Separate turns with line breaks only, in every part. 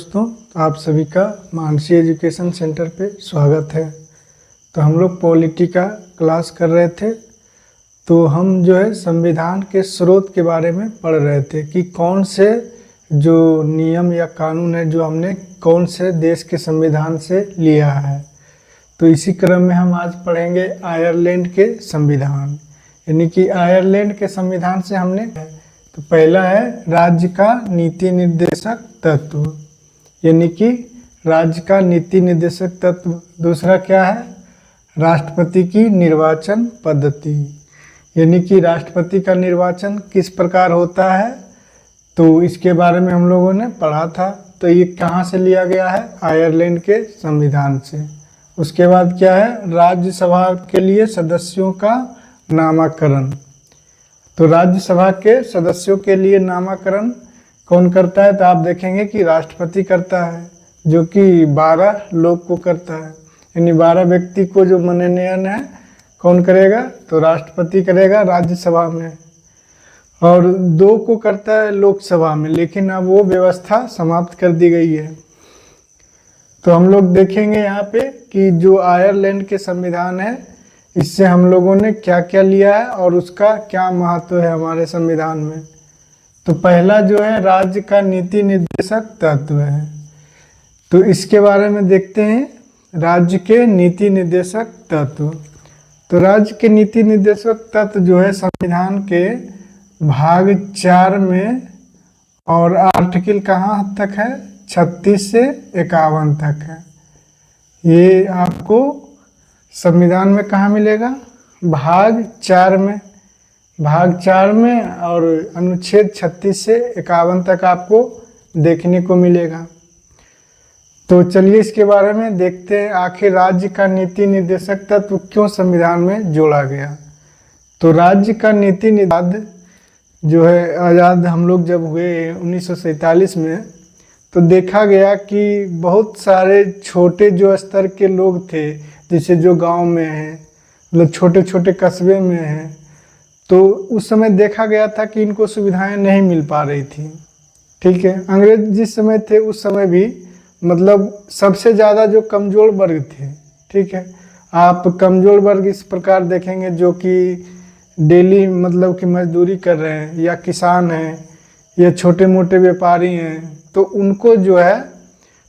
दोस्तों, तो आप सभी का मानसी एजुकेशन सेंटर पे स्वागत है। तो हम लोग पॉलिटी का क्लास कर रहे थे। तो हम जो है संविधान के स्रोत के बारे में पढ़ रहे थे कि कौन से जो नियम या कानून है जो हमने कौन से देश के संविधान से लिया है। तो इसी क्रम में हम आज पढ़ेंगे आयरलैंड के संविधान, यानी कि आयरलैंड के संविधान से हमने तो पहला है राज्य का नीति निर्देशक तत्व, यानी कि राज्य का नीति निर्देशक तत्व। दूसरा क्या है, राष्ट्रपति की निर्वाचन पद्धति, यानी कि राष्ट्रपति का निर्वाचन किस प्रकार होता है, तो इसके बारे में हम लोगों ने पढ़ा था। तो ये कहाँ से लिया गया है, आयरलैंड के संविधान से। उसके बाद क्या है, राज्यसभा के लिए सदस्यों का नामाकरण। तो राज्यसभा के सदस्यों के लिए नामाकरण कौन करता है, तो आप देखेंगे कि राष्ट्रपति करता है, जो कि 12 लोग को करता है, यानी 12 व्यक्ति को जो मनोनयन है कौन करेगा, तो राष्ट्रपति करेगा राज्यसभा में, और 2 को करता है लोकसभा में। लेकिन अब वो व्यवस्था समाप्त कर दी गई है। तो हम लोग देखेंगे यहाँ पे कि जो आयरलैंड के संविधान है, इससे हम लोगों ने क्या क्या लिया है और उसका क्या महत्व है हमारे संविधान में। तो पहला जो है राज्य का नीति निर्देशक तत्व है। तो इसके बारे में देखते हैं, राज्य के नीति निर्देशक तत्व। तो राज्य के नीति निर्देशक तत्व जो है संविधान के भाग 4 में, और आर्टिकल कहाँ तक है, 36 से 51 तक है। ये आपको संविधान में कहाँ मिलेगा, भाग 4 में, भाग 4 में, और अनुच्छेद 36 से 51 तक आपको देखने को मिलेगा। तो चलिए इसके बारे में देखते हैं, आखिर राज्य का नीति निर्देशक तत्व क्यों संविधान में जोड़ा गया। तो राज्य का नीति निर्देशक जो है, आज़ाद हम लोग जब हुए 1947 में, तो देखा गया कि बहुत सारे छोटे जो स्तर के लोग थे, जैसे जो गांव में हैं, मतलब छोटे छोटे कस्बे में हैं, तो उस समय देखा गया था कि इनको सुविधाएं नहीं मिल पा रही थी। ठीक है, अंग्रेज जिस समय थे उस समय भी मतलब सबसे ज़्यादा जो कमज़ोर वर्ग थे। ठीक है, आप कमज़ोर वर्ग इस प्रकार देखेंगे जो कि डेली मतलब कि मजदूरी कर रहे हैं, या किसान हैं, या छोटे मोटे व्यापारी हैं, तो उनको जो है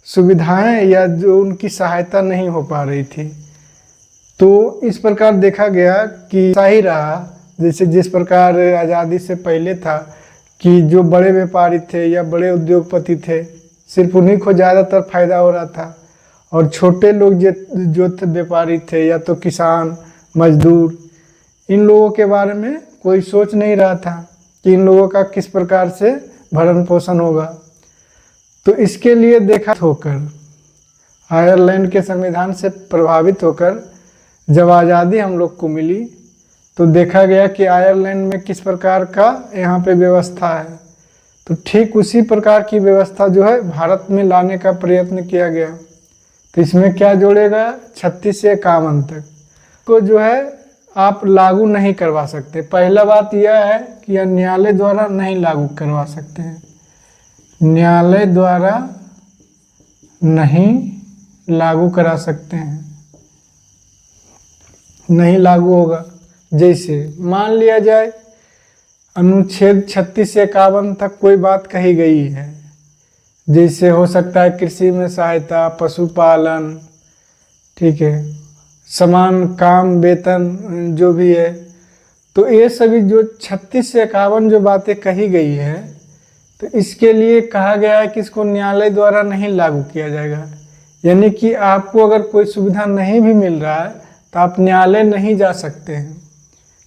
सुविधाएं या जो उनकी सहायता नहीं हो पा रही थी। तो इस प्रकार देखा गया कि सही रहा, जैसे जिस प्रकार आज़ादी से पहले था कि जो बड़े व्यापारी थे या बड़े उद्योगपति थे, सिर्फ उन्हीं को ज़्यादातर फायदा हो रहा था, और छोटे लोग जो व्यापारी थे या तो किसान मजदूर, इन लोगों के बारे में कोई सोच नहीं रहा था कि इन लोगों का किस प्रकार से भरण पोषण होगा। तो इसके लिए देखा होकर आयरलैंड के संविधान से प्रभावित होकर जब आज़ादी हम लोग को मिली, तो देखा गया कि आयरलैंड में किस प्रकार का यहाँ पे व्यवस्था है। तो ठीक उसी प्रकार की व्यवस्था जो है भारत में लाने का प्रयत्न किया गया। तो इसमें क्या जोड़ेगा, 36 से 51 तक को जो है आप लागू नहीं करवा सकते। पहला बात यह है कि यह न्यायालय द्वारा नहीं लागू करवा सकते हैं, न्यायालय द्वारा नहीं लागू करा सकते हैं, नहीं लागू होगा। जैसे मान लिया जाए अनुच्छेद 36 से 51 तक कोई बात कही गई है, जैसे हो सकता है कृषि में सहायता, पशुपालन, ठीक है, समान काम वेतन जो भी है, तो ये सभी जो 36 से 51 जो बातें कही गई है, तो इसके लिए कहा गया है कि इसको न्यायालय द्वारा नहीं लागू किया जाएगा। यानी कि आपको अगर कोई सुविधा नहीं भी मिल रहा है तो आप न्यायालय नहीं जा सकते हैं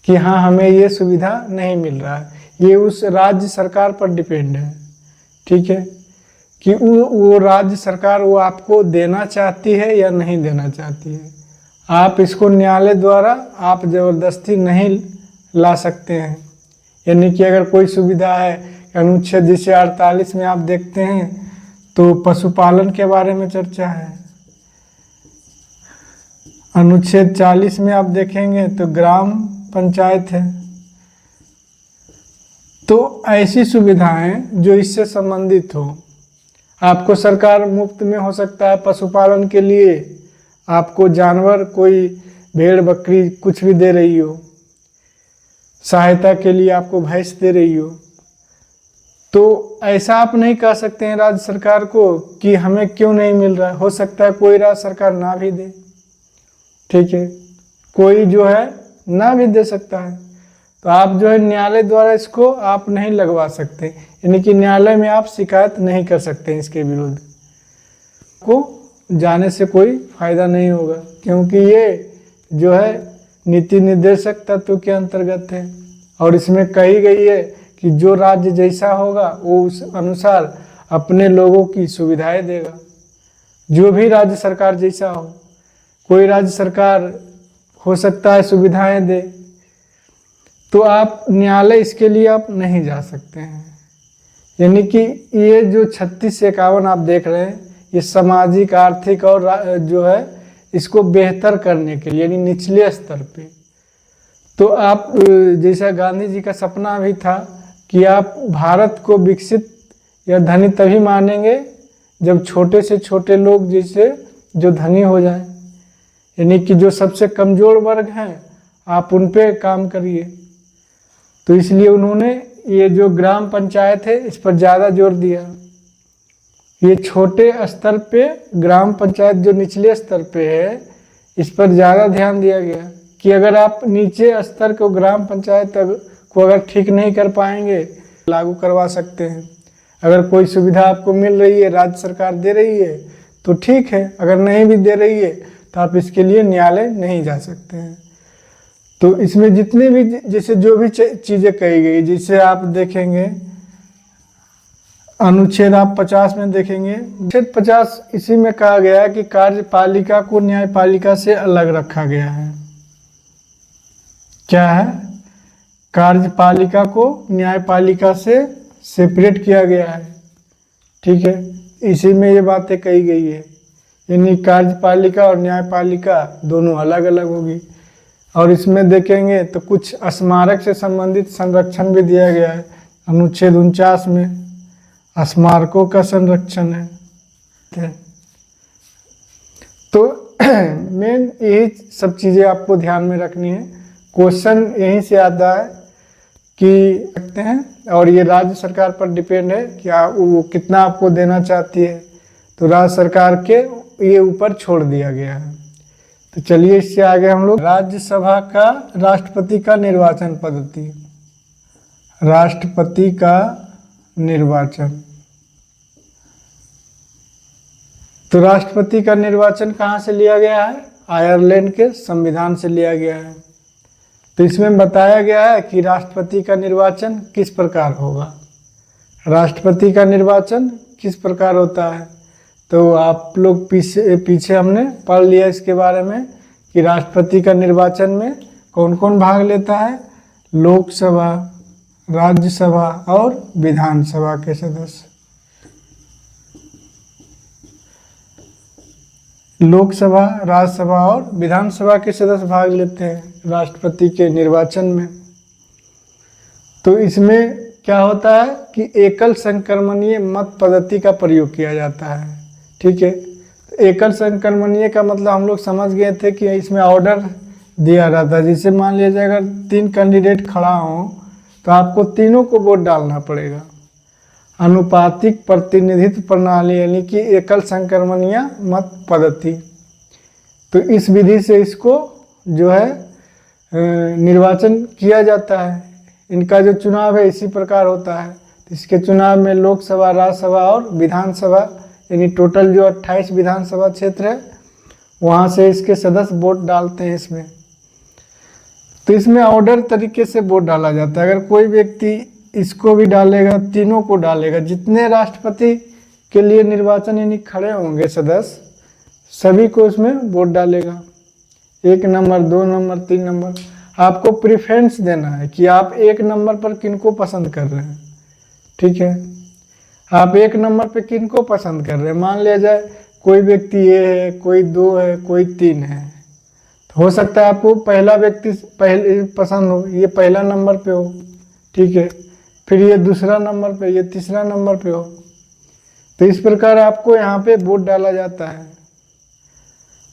कि हाँ हमें ये सुविधा नहीं मिल रहा है। ये उस राज्य सरकार पर डिपेंड है, ठीक है, कि वो राज्य सरकार वो आपको देना चाहती है या नहीं देना चाहती है। आप इसको न्यायालय द्वारा आप ज़बरदस्ती नहीं ला सकते हैं। यानी कि अगर कोई सुविधा है, अनुच्छेद जैसे 48 में आप देखते हैं तो पशुपालन के बारे में चर्चा है, अनुच्छेद 40 में आप देखेंगे तो ग्राम पंचायत है। तो ऐसी सुविधाएं जो इससे संबंधित हो, आपको सरकार मुफ्त में हो सकता है पशुपालन के लिए आपको जानवर कोई भेड़ बकरी कुछ भी दे रही हो, सहायता के लिए आपको भैंस दे रही हो, तो ऐसा आप नहीं कह सकते हैं राज्य सरकार को कि हमें क्यों नहीं मिल रहा है। हो सकता है कोई राज्य सरकार ना भी दे, ठीक है, कोई जो है ना भी दे सकता है। तो आप जो है न्यायालय द्वारा इसको आप नहीं लगवा सकते, यानी कि न्यायालय में आप शिकायत नहीं कर सकते इसके विरुद्ध। को जाने से कोई फायदा नहीं होगा, क्योंकि ये जो है नीति निर्देशक तत्व के अंतर्गत है और इसमें कही गई है कि जो राज्य जैसा होगा वो उस अनुसार अपने लोगों की सुविधाएं देगा। जो भी राज्य सरकार जैसा हो, कोई राज्य सरकार हो सकता है सुविधाएं दे, तो आप न्यायालय इसके लिए आप नहीं जा सकते हैं। यानी कि ये जो 36 से 51 आप देख रहे हैं, ये सामाजिक आर्थिक और जो है इसको बेहतर करने के लिए, यानी निचले स्तर पे। तो आप जैसा गांधी जी का सपना भी था कि आप भारत को विकसित या धनी तभी मानेंगे जब छोटे से छोटे लोग जैसे जो धनी हो जाएं, यानी कि जो सबसे कमज़ोर वर्ग हैं आप उन पे काम करिए। तो इसलिए उन्होंने ये जो ग्राम पंचायत है इस पर ज़्यादा जोर दिया। ये छोटे स्तर पे ग्राम पंचायत जो निचले स्तर पे है इस पर ज़्यादा ध्यान दिया गया कि अगर आप नीचे स्तर को ग्राम पंचायत को अगर ठीक नहीं कर पाएंगे लागू करवा सकते हैं। अगर कोई सुविधा आपको मिल रही है, राज्य सरकार दे रही है तो ठीक है, अगर नहीं भी दे रही है तो आप इसके लिए न्यायालय नहीं जा सकते हैं। तो इसमें जितने भी जैसे जो भी चीज़ें कही गई, जैसे आप देखेंगे अनुच्छेद आप 50 में देखेंगे, अनुच्छेद 50 इसी में कहा गया है कि कार्यपालिका को न्यायपालिका से अलग रखा गया है। क्या है? कार्यपालिका को न्यायपालिका से सेपरेट किया गया है, ठीक है। इसी में ये बातें कही गई है, यानी कार्यपालिका और न्यायपालिका दोनों अलग अलग होगी। और इसमें देखेंगे तो कुछ स्मारक से संबंधित संरक्षण भी दिया गया है। अनुच्छेद 49 में स्मारकों का संरक्षण है। तो मेन यही सब चीज़ें आपको ध्यान में रखनी है। क्वेश्चन यहीं से आता है कि सकते हैं, और ये राज्य सरकार पर डिपेंड है कि वो कितना आपको देना चाहती है, तो राज्य सरकार के ये ऊपर छोड़ दिया गया है। तो चलिए इससे आगे हम लोग राज्यसभा का राष्ट्रपति का निर्वाचन पद्धति। राष्ट्रपति का निर्वाचन, तो राष्ट्रपति का निर्वाचन कहाँ से लिया गया है? आयरलैंड के संविधान से लिया गया है। तो इसमें बताया गया है कि राष्ट्रपति का निर्वाचन किस प्रकार होगा। राष्ट्रपति का निर्वाचन किस प्रकार होता है, तो आप लोग पीछे हमने पढ़ लिया इसके बारे में कि राष्ट्रपति का निर्वाचन में कौन कौन भाग लेता है। लोकसभा, राज्यसभा और विधानसभा के सदस्य। लोकसभा, राज्यसभा और विधानसभा के सदस्य भाग लेते हैं राष्ट्रपति के निर्वाचन में। तो इसमें क्या होता है कि एकल संक्रमणीय मत पद्धति का प्रयोग किया जाता है, ठीक है। तो एकल संक्रमणीय का मतलब हम लोग समझ गए थे कि इसमें ऑर्डर दिया रहता है। जैसे मान लिया जाए अगर 3 कैंडिडेट खड़ा हों तो आपको तीनों को वोट डालना पड़ेगा। अनुपातिक प्रतिनिधित्व प्रणाली, यानी कि एकल संक्रमणीय मत पद्धति। तो इस विधि से इसको जो है निर्वाचन किया जाता है। इनका जो चुनाव है इसी प्रकार होता है। इसके चुनाव में लोकसभा, राज्यसभा और विधानसभा, यानी टोटल जो 28 विधानसभा क्षेत्र है वहाँ से इसके सदस्य वोट डालते हैं इसमें। तो इसमें ऑर्डर तरीके से वोट डाला जाता है। अगर कोई व्यक्ति इसको भी डालेगा, तीनों को डालेगा, जितने राष्ट्रपति के लिए निर्वाचन यानी खड़े होंगे सदस्य, सभी को इसमें वोट डालेगा। 1 नंबर, 2 नंबर, 3 नंबर। आपको प्रेफरेंस देना है कि आप 1 नंबर पर किनको पसंद कर रहे हैं, ठीक है। आप 1 नंबर पे किनको पसंद कर रहे हैं। मान लिया जाए कोई व्यक्ति ये है, कोई 2 है, कोई 3 है, तो हो सकता है आपको पहला व्यक्ति पहले पसंद हो, ये पहला नंबर पे हो, ठीक है। फिर ये दूसरा नंबर पे, ये तीसरा नंबर पे हो। तो इस प्रकार आपको यहाँ पे वोट डाला जाता है।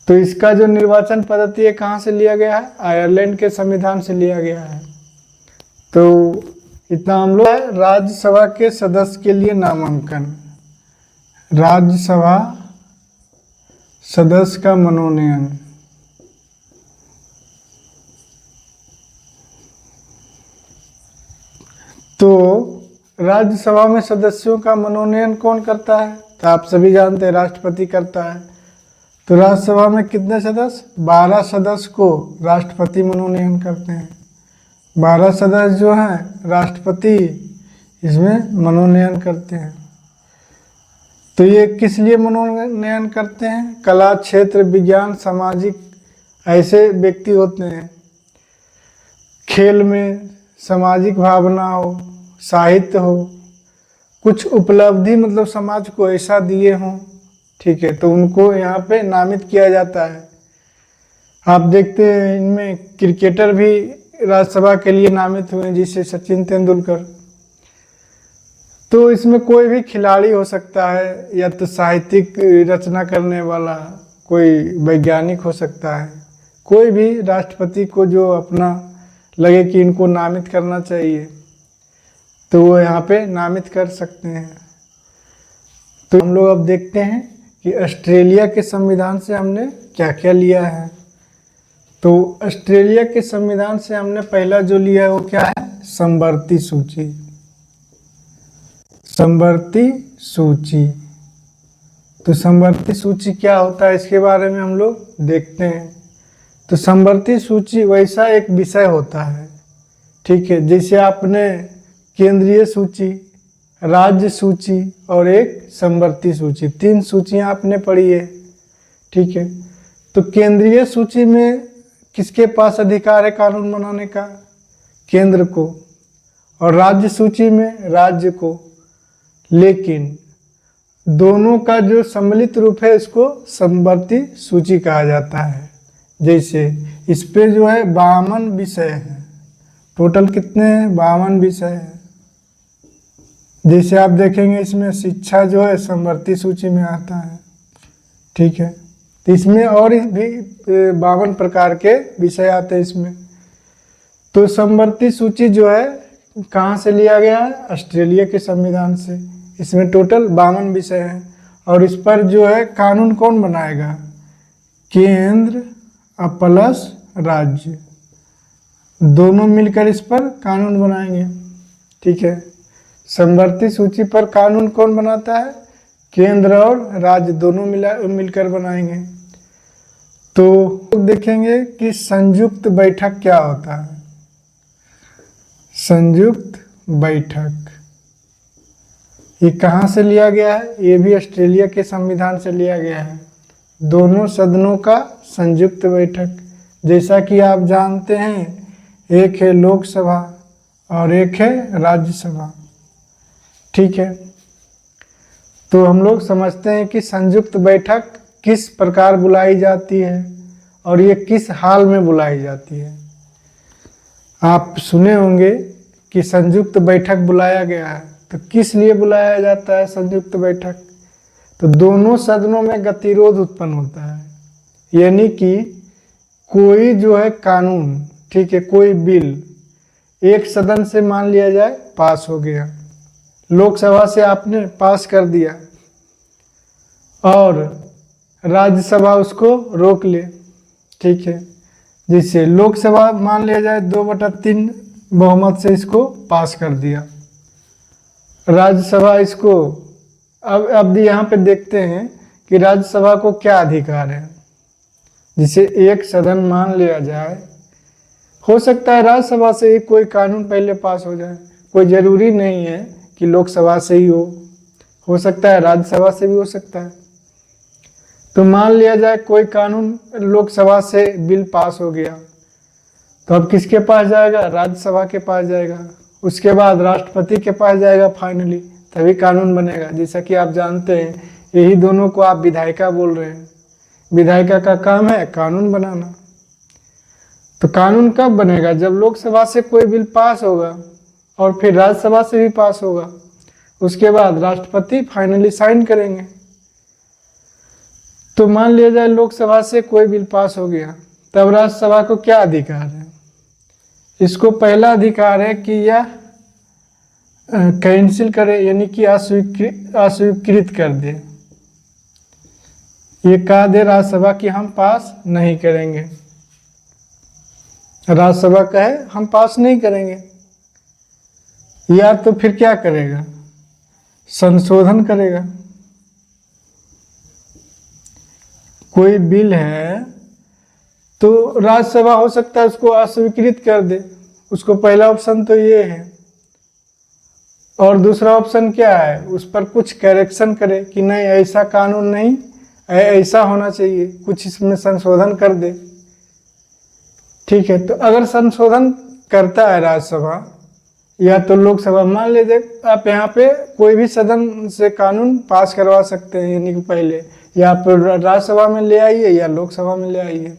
तो इसका जो निर्वाचन पद्धति है कहाँ से लिया गया है? आयरलैंड के संविधान से लिया गया है। तो इतना हम लोग है। राज्यसभा के सदस्य के लिए नामांकन, राज्यसभा सदस्य का मनोनयन। तो राज्यसभा में सदस्यों का मनोनयन कौन करता है? तो आप सभी जानते हैं राष्ट्रपति करता है। तो राज्यसभा में कितने सदस्य? 12 सदस्य को राष्ट्रपति मनोनयन करते हैं। 12 सदस्य जो हैं राष्ट्रपति इसमें मनोनयन करते हैं। तो ये किस लिए मनोनयन करते हैं? कला, क्षेत्र, विज्ञान, सामाजिक ऐसे व्यक्ति होते हैं। खेल में सामाजिक भावना हो, साहित्य हो, कुछ उपलब्धि मतलब समाज को ऐसा दिए हों, ठीक है, तो उनको यहाँ पे नामित किया जाता है। आप देखते हैं इनमें क्रिकेटर भी राज्यसभा के लिए नामित हुए हैं, जैसे सचिन तेंदुलकर। तो इसमें कोई भी खिलाड़ी हो सकता है, या तो साहित्यिक रचना करने वाला कोई वैज्ञानिक हो सकता है, कोई भी राष्ट्रपति को जो अपना लगे कि इनको नामित करना चाहिए तो वो यहाँ पे नामित कर सकते हैं। तो हम लोग अब देखते हैं कि ऑस्ट्रेलिया के संविधान से हमने क्या क्या लिया है। तो ऑस्ट्रेलिया के संविधान से हमने पहला जो लिया है वो क्या है? समवर्ती सूची। समवर्ती सूची। तो समवर्ती सूची क्या होता है इसके बारे में हम लोग देखते हैं। तो समवर्ती सूची वैसा एक विषय होता है, ठीक है, जैसे आपने केंद्रीय सूची, राज्य सूची और एक समवर्ती सूची, 3 सूचियां आपने पढ़ी है, ठीक है। तो केंद्रीय सूची में किसके पास अधिकार है कानून बनाने का? केंद्र को। और राज्य सूची में राज्य को। लेकिन दोनों का जो सम्मिलित रूप है इसको समवर्ती सूची कहा जाता है। जैसे इस पे जो है 52 विषय हैं। टोटल कितने हैं? 52 विषय हैं। जैसे आप देखेंगे इसमें शिक्षा जो है समवर्ती सूची में आता है, ठीक है। तो इसमें और भी 52 प्रकार के विषय आते हैं इसमें। तो समवर्ती सूची जो है कहाँ से लिया गया है? ऑस्ट्रेलिया के संविधान से। इसमें टोटल 52 विषय हैं और इस पर जो है कानून कौन बनाएगा? केंद्र प्लस राज्य दोनों मिलकर इस पर कानून बनाएंगे, ठीक है। समवर्ती सूची पर कानून कौन बनाता है? केंद्र और राज्य दोनों मिलकर बनाएंगे। तो देखेंगे कि संयुक्त बैठक क्या होता है। संयुक्त बैठक ये कहाँ से लिया गया है? ये भी ऑस्ट्रेलिया के संविधान से लिया गया है। दोनों सदनों का संयुक्त बैठक। जैसा कि आप जानते हैं एक है लोकसभा और एक है राज्यसभा, ठीक है। तो हम लोग समझते हैं कि संयुक्त बैठक किस प्रकार बुलाई जाती है और ये किस हाल में बुलाई जाती है। आप सुने होंगे कि संयुक्त बैठक बुलाया गया है, तो किस लिए बुलाया जाता है संयुक्त बैठक? तो दोनों सदनों में गतिरोध उत्पन्न होता है, यानी कि कोई जो है कानून, ठीक है, कोई बिल एक सदन से मान लिया जाए पास हो गया, लोकसभा से आपने पास कर दिया और राज्यसभा उसको रोक ले, ठीक है। जिससे लोकसभा मान लिया जाए 2/3 बहुमत से इसको पास कर दिया, राज्यसभा इसको अब यहाँ पे देखते हैं कि राज्यसभा को क्या अधिकार है। जिसे एक सदन मान लिया जाए, हो सकता है राज्यसभा से ही कोई कानून पहले पास हो जाए, कोई जरूरी नहीं है कि लोकसभा से ही हो सकता है राज्यसभा से भी हो सकता है। तो मान लिया जाए कोई कानून लोकसभा से बिल पास हो गया, तो अब किसके पास जाएगा? राज्यसभा के पास जाएगा, उसके बाद राष्ट्रपति के पास जाएगा फाइनली, तभी कानून बनेगा। जैसा कि आप जानते हैं यही दोनों को आप विधायिका बोल रहे हैं। विधायिका का काम है कानून बनाना। तो कानून कब बनेगा? जब लोकसभा से कोई बिल पास होगा और फिर राज्यसभा से भी पास होगा, उसके बाद राष्ट्रपति फाइनली साइन करेंगे। तो मान लिया जाए लोकसभा से कोई बिल पास हो गया, तब राज्यसभा को क्या अधिकार है? इसको पहला अधिकार है कि यह कैंसिल करे, यानी कि अस्वीकृत कर दे। ये कह दे राज्यसभा कि हम पास नहीं करेंगे। राज्यसभा कहे हम पास नहीं करेंगे, या तो फिर क्या करेगा? संशोधन करेगा। कोई बिल है तो राज्यसभा हो सकता है उसको अस्वीकृत कर दे, उसको पहला ऑप्शन तो ये है। और दूसरा ऑप्शन क्या है? उस पर कुछ करेक्शन करे कि नहीं ऐसा कानून नहीं, ऐसा होना चाहिए, कुछ इसमें संशोधन कर दे। ठीक है, तो अगर संशोधन करता है राज्यसभा या तो लोकसभा, मान लीजिए आप यहाँ पे कोई भी सदन से कानून पास करवा सकते हैं, यानी कि पहले या आप राज्यसभा में ले आइए या लोकसभा में ले आइए।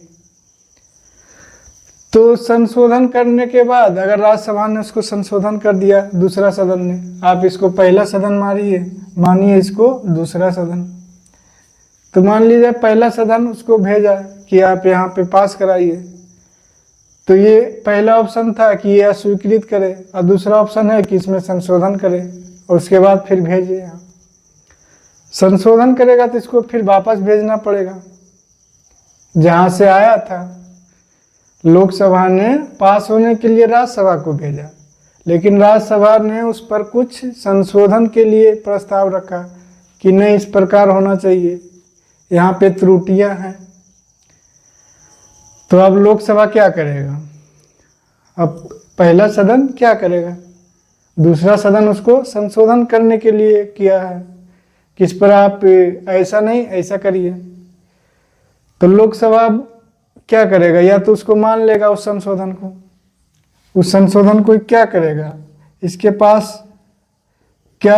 तो संशोधन करने के बाद अगर राज्यसभा ने उसको संशोधन कर दिया, दूसरा सदन ने, आप इसको पहला सदन मानिए इसको दूसरा सदन। तो मान लीजिए पहला सदन उसको भेजा कि आप यहाँ पे पास कराइए, तो ये पहला ऑप्शन था कि ये अस्वीकृत करे, और दूसरा ऑप्शन है कि इसमें संशोधन करे, और उसके बाद फिर भेजे। यहाँ संशोधन करेगा तो इसको फिर वापस भेजना पड़ेगा जहाँ से आया था। लोकसभा ने पास होने के लिए राज्यसभा को भेजा, लेकिन राज्यसभा ने उस पर कुछ संशोधन के लिए प्रस्ताव रखा कि नहीं इस प्रकार होना चाहिए, यहाँ पे त्रुटियां हैं। तो अब लोकसभा क्या करेगा? अब पहला सदन क्या करेगा? दूसरा सदन उसको संशोधन करने के लिए किया है, किस पर आप ऐसा नहीं ऐसा करिए। तो लोकसभा क्या करेगा? या तो उसको मान लेगा उस संशोधन को क्या करेगा? इसके पास क्या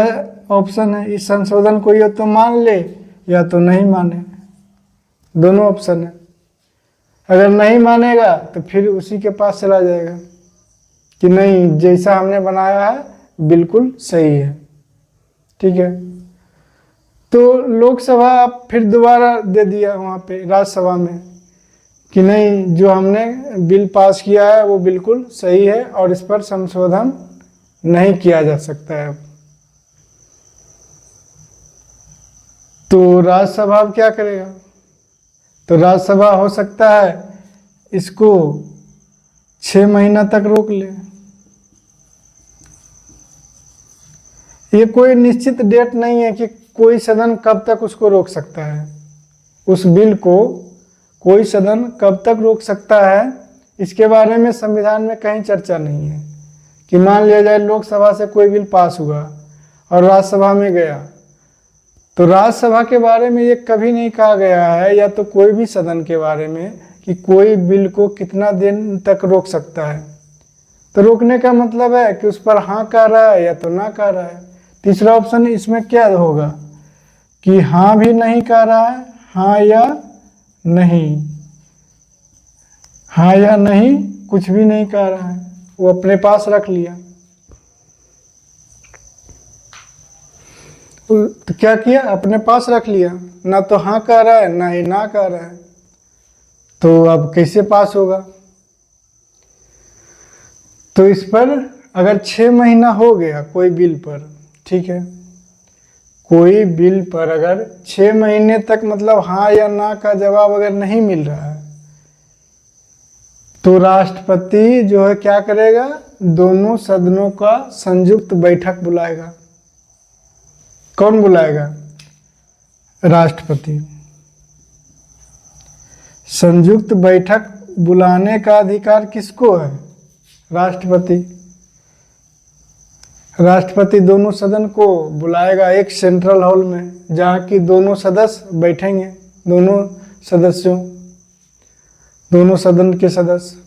ऑप्शन है? इस संशोधन को या तो मान ले या तो नहीं माने, दोनों ऑप्शन है। अगर नहीं मानेगा तो फिर उसी के पास चला जाएगा कि नहीं जैसा हमने बनाया है बिल्कुल सही है। ठीक है, तो लोकसभा आप फिर दोबारा दे दिया वहाँ पे राज्यसभा में कि नहीं जो हमने बिल पास किया है वो बिल्कुल सही है और इस पर संशोधन नहीं किया जा सकता है। तो राज्यसभा अब क्या करेगा? तो राज्यसभा हो सकता है इसको 6 महीना तक रोक ले। ये कोई निश्चित डेट नहीं है कि कोई सदन कब तक उसको रोक सकता है, उस बिल को कोई सदन कब तक रोक सकता है इसके बारे में संविधान में कहीं चर्चा नहीं है। कि मान लिया जाए लोकसभा से कोई बिल पास हुआ और राज्यसभा में गया, तो राज्यसभा के बारे में ये कभी नहीं कहा गया है या तो कोई भी सदन के बारे में कि कोई बिल को कितना दिन तक रोक सकता है। तो रोकने का मतलब है कि उस पर हाँ कह रहा है या तो ना कह रहा है। तीसरा ऑप्शन इसमें क्या होगा कि हाँ भी नहीं कह रहा है, हाँ या नहीं, हाँ या नहीं, कुछ भी नहीं कह रहा है, वो अपने पास रख लिया। तो क्या किया? अपने पास रख लिया, ना तो हाँ कह रहा है ना ही ना कह रहा है। तो अब कैसे पास होगा? तो इस पर अगर 6 महीना हो गया कोई बिल पर, ठीक है, कोई बिल पर अगर 6 महीने तक मतलब हाँ या ना का जवाब अगर नहीं मिल रहा है, तो राष्ट्रपति जो है क्या करेगा? दोनों सदनों का संयुक्त बैठक बुलाएगा। कौन बुलाएगा? राष्ट्रपति। संयुक्त बैठक बुलाने का अधिकार किसको है? राष्ट्रपति। राष्ट्रपति दोनों सदन को बुलाएगा एक सेंट्रल हॉल में, जहाँ की दोनों सदस्य बैठेंगे, दोनों सदन के सदस्य।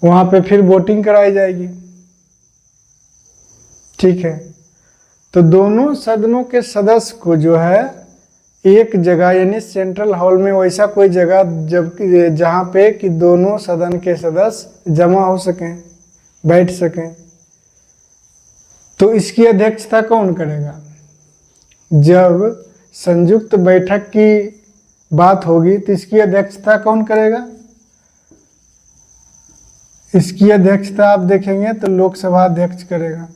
वहाँ पे फिर वोटिंग कराई जाएगी। ठीक है, तो दोनों सदनों के सदस्य को जो है एक जगह यानी सेंट्रल हॉल में, वैसा कोई जगह जहाँ पे कि दोनों सदन के सदस्य जमा हो सकें, बैठ सकें, तो इसकी अध्यक्षता कौन करेगा? जब संयुक्त बैठक की बात होगी तो इसकी अध्यक्षता कौन करेगा? इसकी अध्यक्षता आप देखेंगे तो लोकसभा अध्यक्ष करेगा।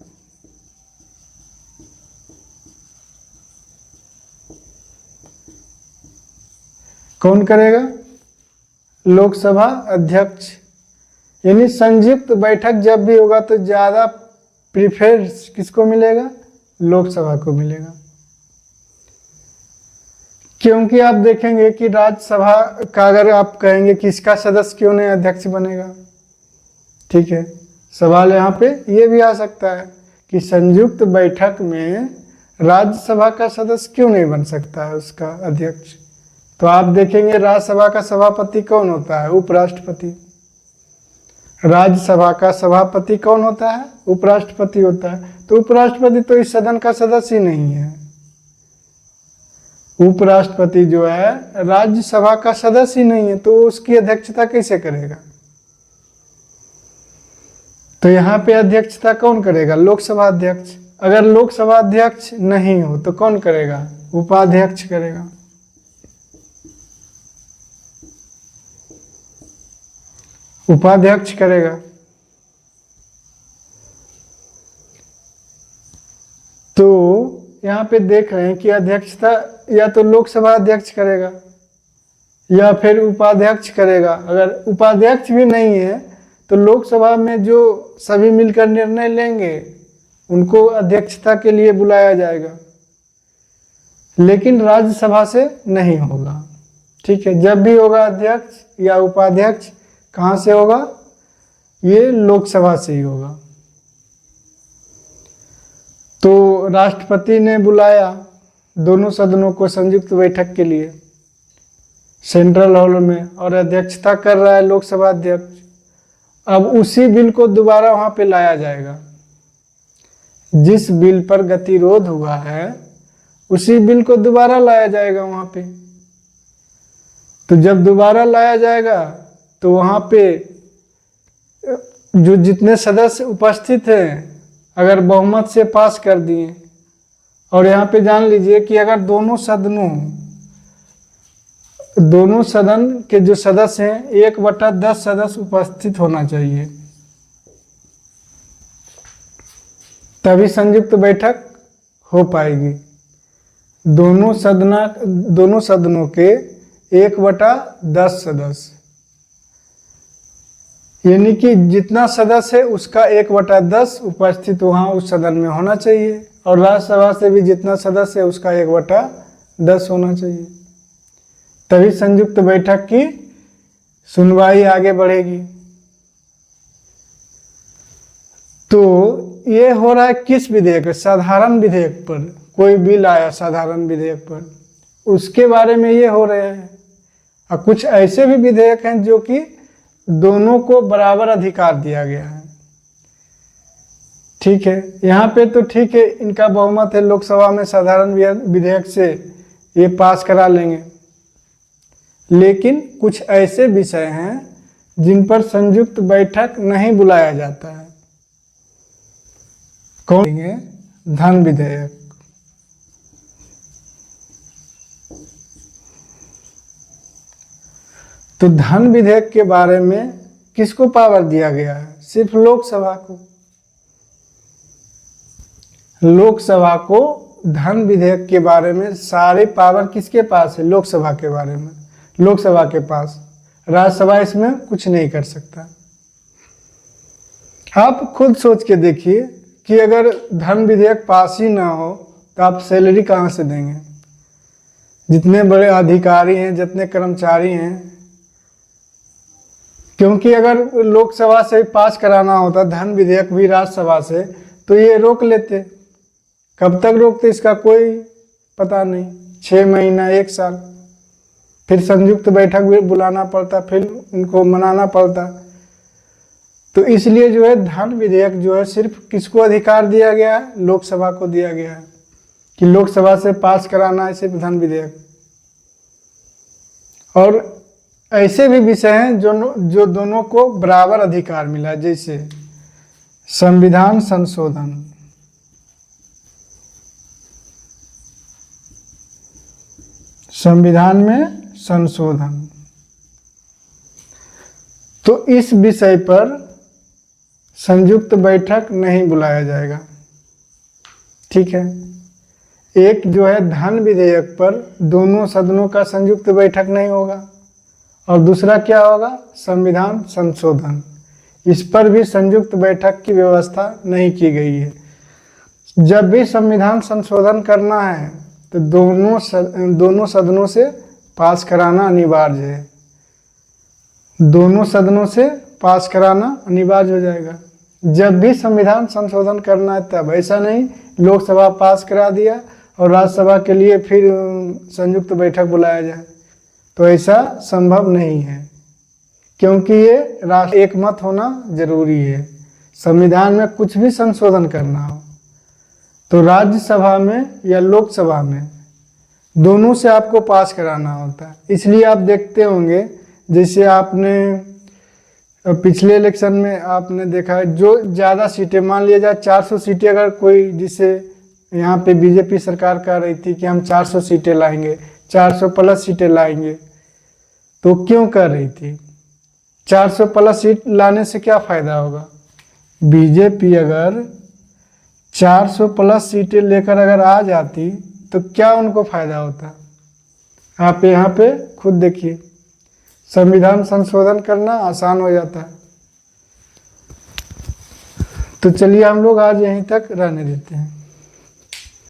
कौन करेगा? लोकसभा अध्यक्ष। यानी संयुक्त बैठक जब भी होगा तो ज़्यादा प्रीफरेंस किसको मिलेगा? लोकसभा को मिलेगा। क्योंकि आप देखेंगे कि राज्यसभा का अगर आप कहेंगे कि इसका सदस्य क्यों नहीं अध्यक्ष बनेगा, ठीक है, सवाल यहाँ पे ये भी आ सकता है कि संयुक्त बैठक में राज्यसभा का सदस्य क्यों नहीं बन सकता है उसका अध्यक्ष। तो आप देखेंगे राज्यसभा का सभापति कौन होता है? उपराष्ट्रपति। राज्यसभा का सभापति कौन होता है? उपराष्ट्रपति होता है। तो उपराष्ट्रपति तो इस सदन का सदस्य ही नहीं है। उपराष्ट्रपति जो है राज्यसभा का सदस्य ही नहीं है, तो उसकी अध्यक्षता कैसे करेगा? तो यहाँ पे अध्यक्षता कौन करेगा? लोकसभा अध्यक्ष। अगर लोकसभा अध्यक्ष नहीं हो तो कौन करेगा? उपाध्यक्ष करेगा। उपाध्यक्ष करेगा। तो यहाँ पे देख रहे हैं कि अध्यक्षता या तो लोकसभा अध्यक्ष करेगा या फिर उपाध्यक्ष करेगा। अगर उपाध्यक्ष भी नहीं है तो लोकसभा में जो सभी मिलकर निर्णय लेंगे उनको अध्यक्षता के लिए बुलाया जाएगा, लेकिन राज्यसभा से नहीं होगा। ठीक है, जब भी होगा अध्यक्ष या उपाध्यक्ष कहाँ से होगा? ये लोकसभा से ही होगा। तो राष्ट्रपति ने बुलाया दोनों सदनों को संयुक्त बैठक के लिए सेंट्रल हॉल में और अध्यक्षता कर रहा है लोकसभा अध्यक्ष। अब उसी बिल को दोबारा वहां पे लाया जाएगा। जिस बिल पर गतिरोध हुआ है उसी बिल को दोबारा लाया जाएगा वहां पे। तो जब दोबारा लाया जाएगा तो वहां पे जो जितने सदस्य उपस्थित हैं अगर बहुमत से पास कर दिए, और यहाँ पे जान लीजिए कि अगर दोनों सदन के जो सदस्य हैं 1/10 सदस्य उपस्थित होना चाहिए, तभी संयुक्त बैठक हो पाएगी। दोनों सदनों के 1/10 सदस्य, यानी कि जितना सदस्य है उसका 1/10 उपस्थित वहाँ उस सदन में होना चाहिए, और राज्यसभा से भी जितना सदस्य है उसका 1/10 होना चाहिए, तभी संयुक्त बैठक की सुनवाई आगे बढ़ेगी। तो ये हो रहा है किस विधेयक? साधारण विधेयक पर। कोई बिल आया साधारण विधेयक पर, उसके बारे में ये हो रहे हैं। और कुछ ऐसे भी विधेयक हैं जो कि दोनों को बराबर अधिकार दिया गया है। ठीक है, यहाँ पे तो ठीक है, इनका बहुमत है, लोकसभा में साधारण विधेयक से ये पास करा लेंगे, लेकिन कुछ ऐसे विषय हैं जिन पर संयुक्त बैठक नहीं बुलाया जाता है। कौन? धन विधेयक। तो धन विधेयक के बारे में किसको पावर दिया गया है? सिर्फ लोकसभा को। लोकसभा को धन विधेयक के बारे में सारे पावर किसके पास है? लोकसभा के बारे में, लोकसभा के पास। राज्यसभा इसमें कुछ नहीं कर सकता। आप खुद सोच के देखिए कि अगर धन विधेयक पास ही ना हो तो आप सैलरी कहाँ से देंगे? जितने बड़े अधिकारी हैं, जितने कर्मचारी हैं, क्योंकि अगर लोकसभा से पास कराना होता धन विधेयक भी राज्यसभा से, तो ये रोक लेते। कब तक रोकते इसका कोई पता नहीं, 6 महीना 1 साल, फिर संयुक्त बैठक भी बुलाना पड़ता, फिर उनको मनाना पड़ता। तो इसलिए जो है धन विधेयक जो है सिर्फ किसको अधिकार दिया गया है? लोकसभा को दिया गया है कि लोकसभा से पास कराना है सिर्फ धन विधेयक। और ऐसे भी विषय हैं जो दोनों को बराबर अधिकार मिला, जैसे संविधान संशोधन। संविधान में संशोधन। तो इस विषय पर संयुक्त बैठक नहीं बुलाया जाएगा, ठीक है। एक जो है धन विधेयक पर दोनों सदनों का संयुक्त बैठक नहीं होगा, और दूसरा क्या होगा, संविधान संशोधन। इस पर भी संयुक्त बैठक की व्यवस्था नहीं की गई है। जब भी संविधान संशोधन करना है तो दोनों सदनों से पास कराना अनिवार्य है। दोनों सदनों से पास कराना अनिवार्य हो जाएगा। जब भी संविधान संशोधन करना है तब, ऐसा नहीं लोकसभा पास करा दिया और राज्यसभा के लिए फिर संयुक्त बैठक बुलाया जाए, तो ऐसा संभव नहीं है, क्योंकि ये राष्ट्र एकमत होना जरूरी है। संविधान में कुछ भी संशोधन करना हो तो राज्यसभा में या लोकसभा में दोनों से आपको पास कराना होता है। इसलिए आप देखते होंगे, जैसे आपने पिछले इलेक्शन में आपने देखा है, जो ज़्यादा सीटें, मान लिया जाए 400 सीटें, अगर कोई, जिसे यहाँ पे बीजेपी सरकार कह रही थी कि हम 400 सीटें लाएंगे, 400 प्लस सीटें लाएंगे, तो क्यों कर रही थी? 400 प्लस सीट लाने से क्या फ़ायदा होगा? बीजेपी अगर 400 प्लस सीटें लेकर अगर आ जाती तो क्या उनको फ़ायदा होता? आप यहाँ पे खुद देखिए, संविधान संशोधन करना आसान हो जाता है। तो चलिए हम लोग आज यहीं तक रहने देते हैं।